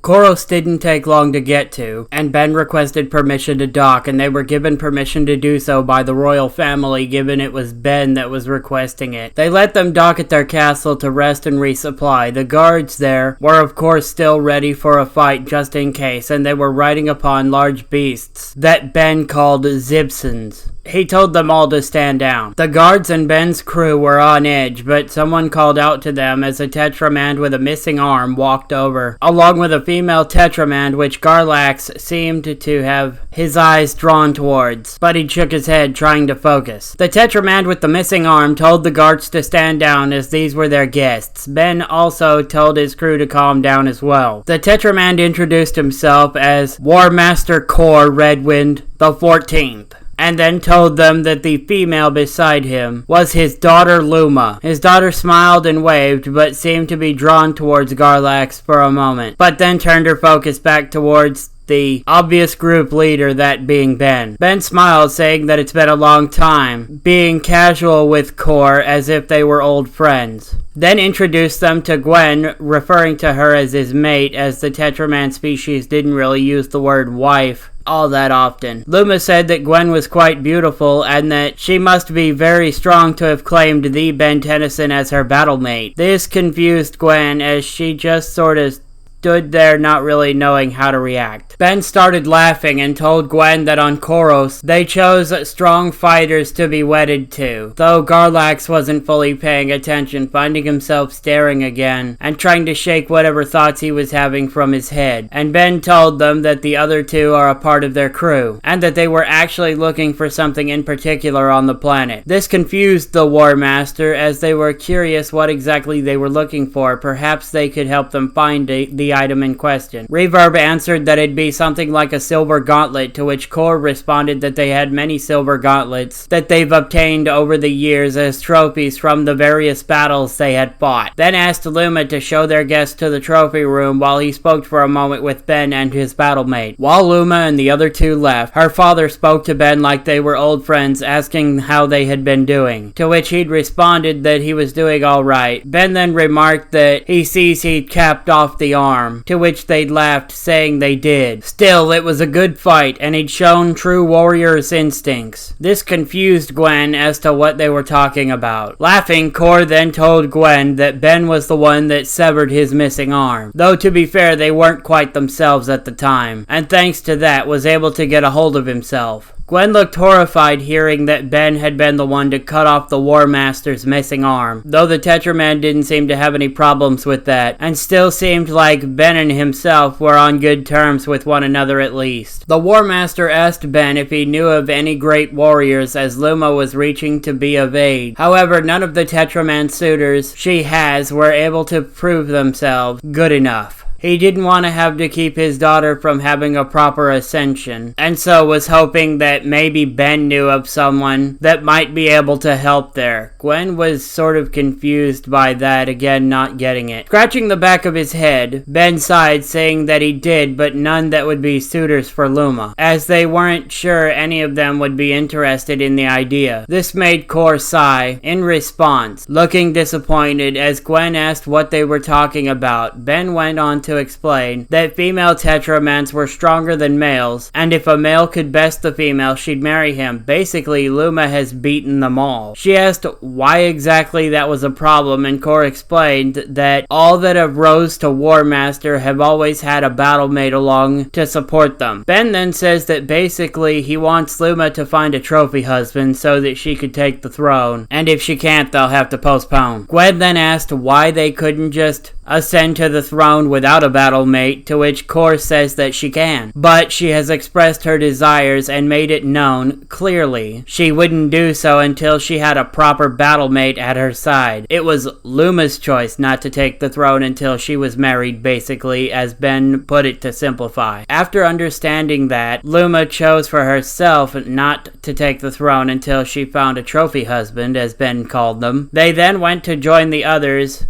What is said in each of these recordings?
Koros didn't take long to get to, and Ben requested permission to dock, and they were given permission to do so by the royal family, given it was Ben that was requesting it. They let them dock at their castle to rest and resupply. The guards there were of course still ready for a fight just in case, and they were riding upon large beasts that Ben called Zibsons. He told them all to stand down. The guards and Ben's crew were on edge, but someone called out to them as a Tetramand with a missing arm walked over, along with a female Tetramand which Garlax seemed to have his eyes drawn towards, but he shook his head trying to focus. The Tetramand with the missing arm told the guards to stand down as these were their guests. Ben also told his crew to calm down as well. The Tetramand introduced himself as War Master Kor Redwind the 14th. And then told them that the female beside him was his daughter Luma. His daughter smiled and waved, but seemed to be drawn towards Garlax for a moment, but then turned her focus back towards the obvious group leader, that being Ben. Ben smiled, saying that it's been a long time, being casual with Kor as if they were old friends. Then introduced them to Gwen, referring to her as his mate, as the Tetraman species didn't really use the word wife all that often. Luma said that Gwen was quite beautiful and that she must be very strong to have claimed the Ben Tennyson as her battle mate. This confused Gwen as she just sort of stood there not really knowing how to react. Ben started laughing and told Gwen that on Koros, they chose strong fighters to be wedded to, though Garlax wasn't fully paying attention, finding himself staring again and trying to shake whatever thoughts he was having from his head. And Ben told them that the other two are a part of their crew, and that they were actually looking for something in particular on the planet. This confused the War Master, as they were curious what exactly they were looking for. Perhaps they could help them find the item in question. Reverb answered that it'd be something like a silver gauntlet, to which Kor responded that they had many silver gauntlets that they've obtained over the years as trophies from the various battles they had fought. Then asked Luma to show their guests to the trophy room while he spoke for a moment with Ben and his battlemate. While Luma and the other two left, her father spoke to Ben like they were old friends, asking how they had been doing, to which he'd responded that he was doing alright. Ben then remarked that he sees he'd capped off the arm, to which they'd laughed, saying they did. Still, it was a good fight, and he'd shown true warrior's instincts. This confused Gwen as to what they were talking about. Laughing, Kor then told Gwen that Ben was the one that severed his missing arm, though to be fair, they weren't quite themselves at the time, and thanks to that was able to get a hold of himself. Gwen looked horrified hearing that Ben had been the one to cut off the War Master's missing arm, though the Tetraman didn't seem to have any problems with that, and still seemed like Ben and himself were on good terms with one another at least. The War Master asked Ben if he knew of any great warriors, as Luma was reaching to be of aid. However, none of the Tetraman suitors she has were able to prove themselves good enough. He didn't want to have to keep his daughter from having a proper ascension, and so was hoping that maybe Ben knew of someone that might be able to help there. Gwen was sort of confused by that, again not getting it. Scratching the back of his head, Ben sighed, saying that he did, but none that would be suitors for Luma, as they weren't sure any of them would be interested in the idea. This made Kor sigh in response, looking disappointed as Gwen asked what they were talking about. Ben went on to explain that female Tetramans were stronger than males, and if a male could best the female, she'd marry him. Basically, Luma has beaten them all. She asked why exactly that was a problem, and Kor explained that all that have rose to War Master have always had a battle mate along to support them. Ben then says that basically he wants Luma to find a trophy husband so that she could take the throne, and if she can't, they'll have to postpone. Gwen then asked why they couldn't just ascend to the throne without a battle mate, to which Kor says that she can, but she has expressed her desires and made it known clearly she wouldn't do so until she had a proper battle mate at her side. It was Luma's choice not to take the throne until she was married, basically, as Ben put it to simplify. After understanding that, Luma chose for herself not to take the throne until she found a trophy husband, as Ben called them. They then went to join the others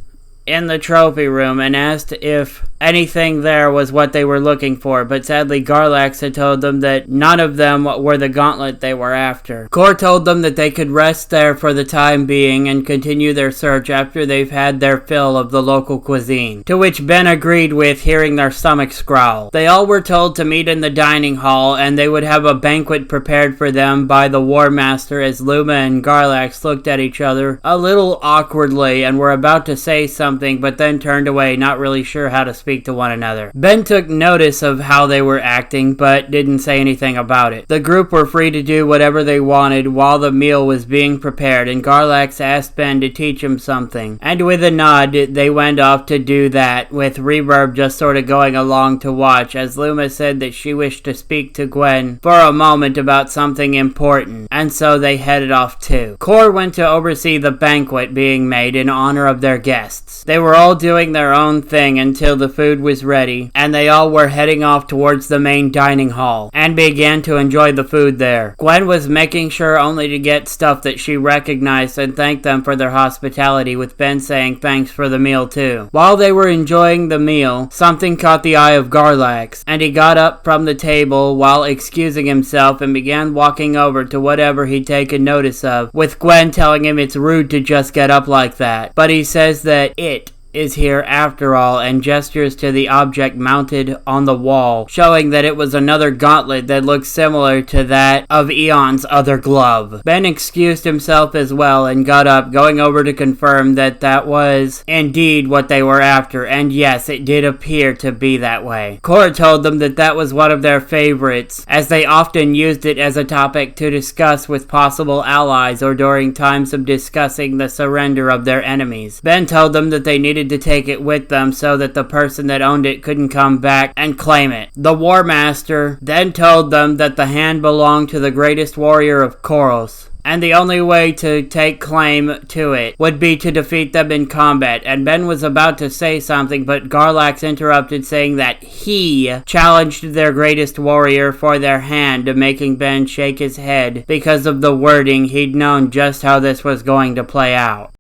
in the trophy room and asked if anything there was what they were looking for, but sadly Garlax had told them that none of them were the gauntlet they were after. Kor told them that they could rest there for the time being and continue their search after they've had their fill of the local cuisine, to which Ben agreed with, hearing their stomachs growl. They all were told to meet in the dining hall, and they would have a banquet prepared for them by the War Master, as Luma and Garlax looked at each other a little awkwardly and were about to say something, but then turned away, not really sure how to speak to one another. Ben took notice of how they were acting, but didn't say anything about it. The group were free to do whatever they wanted while the meal was being prepared, and Garlax asked Ben to teach him something. And with a nod, they went off to do that, with Reverb just sort of going along to watch, as Luma said that she wished to speak to Gwen for a moment about something important, and so they headed off too. Kor went to oversee the banquet being made in honor of their guests. They were all doing their own thing until the food was ready, and they all were heading off towards the main dining hall, and began to enjoy the food there. Gwen was making sure only to get stuff that she recognized and thanked them for their hospitality, with Ben saying thanks for the meal too. While they were enjoying the meal, something caught the eye of Garlax, and he got up from the table while excusing himself and began walking over to whatever he'd taken notice of, with Gwen telling him it's rude to just get up like that. But he says that it is here after all, and gestures to the object mounted on the wall, showing that it was another gauntlet that looked similar to that of Eon's other glove. Ben excused himself as well and got up, going over to confirm that that was indeed what they were after, and yes, it did appear to be that way. Kor told them that that was one of their favorites, as they often used it as a topic to discuss with possible allies or during times of discussing the surrender of their enemies. Ben told them that they needed to take it with them so that the person that owned it couldn't come back and claim it. The War Master then told them that the hand belonged to the greatest warrior of Koros, and the only way to take claim to it would be to defeat them in combat. And Ben was about to say something, but Garlax interrupted, saying that he challenged their greatest warrior for their hand, making Ben shake his head because of the wording. He'd known just how this was going to play out.